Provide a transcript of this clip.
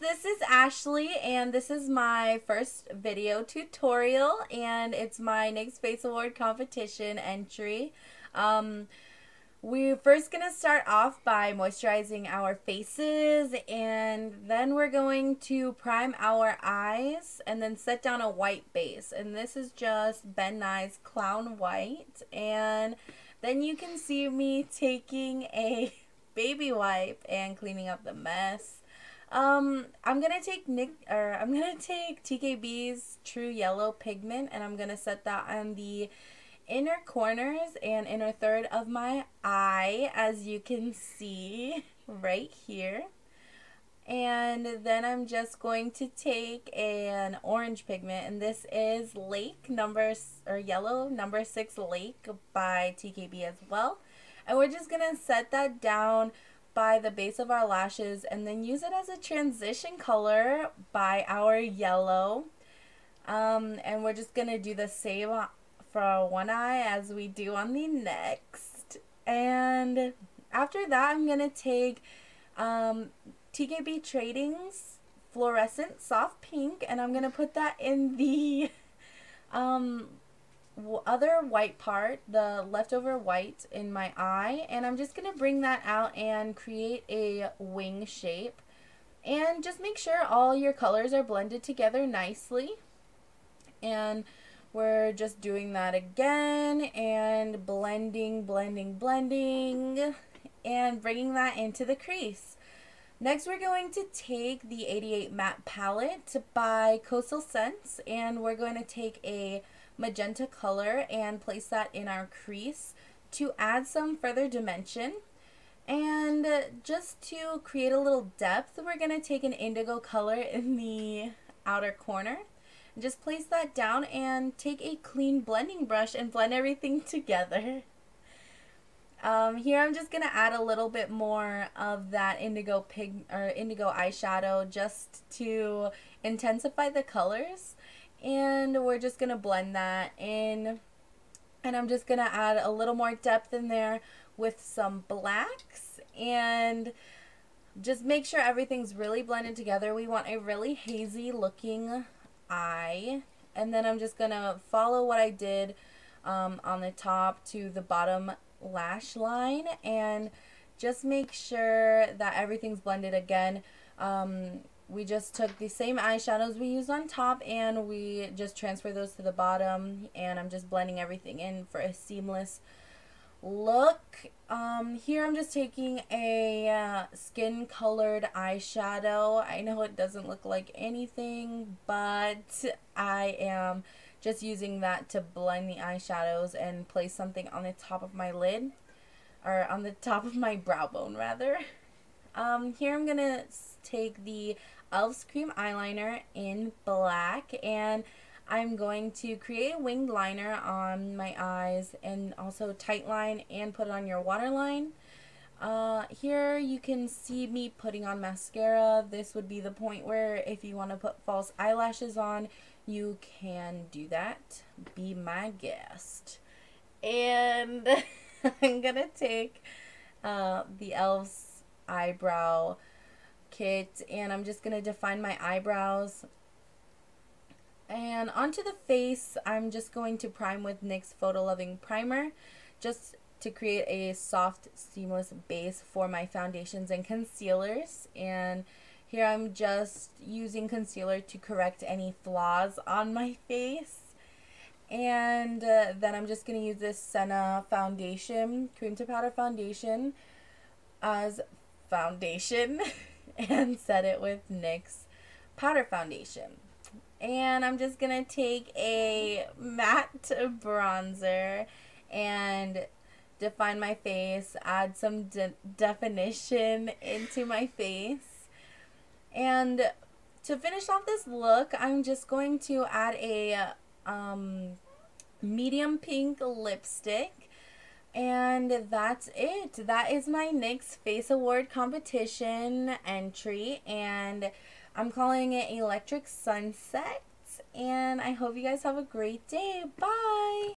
this is Ashley, and this is my first video tutorial, and it's my NYX Face Award competition entry. We're first going to start off by moisturizing our faces, and then we're going to prime our eyes, and then set down a white base. And this is just Ben Nye's Clown White, and then you can see me taking a baby wipe and cleaning up the mess. I'm gonna take TKB's True Yellow Pigment, and I'm gonna set that on the inner corners and inner third of my eye, as you can see right here. And then I'm just going to take an orange pigment, and this is Yellow number 6 Lake by TKB as well. And we're just gonna set that down by the base of our lashes, and then use it as a transition color by our yellow. And we're just gonna do the same for one eye as we do on the next. And after that, I'm gonna take TKB Trading's Fluorescent Soft Pink, and I'm gonna put that in the other white part, the leftover white in my eye, and I'm just gonna bring that out and create a wing shape. And just make sure all your colors are blended together nicely. And we're just doing that again, and blending, and bringing that into the crease. Next, we're going to take the 88 Matte Palette by Coastal Scents, and we're going to take a magenta color and place that in our crease to add some further dimension. And just to create a little depth, we're going to take an indigo color in the outer corner. Just place that down and take a clean blending brush and blend everything together. Here I'm just going to add a little bit more of that indigo eyeshadow just to intensify the colors. And we're just going to blend that in. And I'm just going to add a little more depth in there with some blacks. And just make sure everything's really blended together. We want a really hazy looking eye. And then I'm just going to follow what I did on the top to the bottom lash line. And just make sure that everything's blended again. We just took the same eyeshadows we used on top, and we just transfer those to the bottom, and I'm just blending everything in for a seamless look. Here I'm just taking a skin colored eyeshadow. I know it doesn't look like anything, but I am just using that to blend the eyeshadows and place something on the top of my lid, or on the top of my brow bone rather. Here I'm gonna take the e.l.f.'s cream eyeliner in black, and I'm going to create a winged liner on my eyes, and also tight line and put it on your waterline. Here you can see me putting on mascara. This would be the point where if you want to put false eyelashes on, you can do that. Be my guest. And I'm gonna take the e.l.f.'s eyebrow kit, and I'm just gonna define my eyebrows. And onto the face, I'm just going to prime with NYX Photo Loving Primer, just to create a soft, seamless base for my foundations and concealers. And here I'm just using concealer to correct any flaws on my face. And then I'm just going to use this Senna foundation, cream to powder foundation, as foundation and set it with NYX powder foundation. And I'm just going to take a matte bronzer and define my face, add some definition into my face. And to finish off this look, I'm just going to add a medium pink lipstick. And that's it. That is my NYX Face Award competition entry, and I'm calling it Electric Sunset. And I hope you guys have a great day. Bye!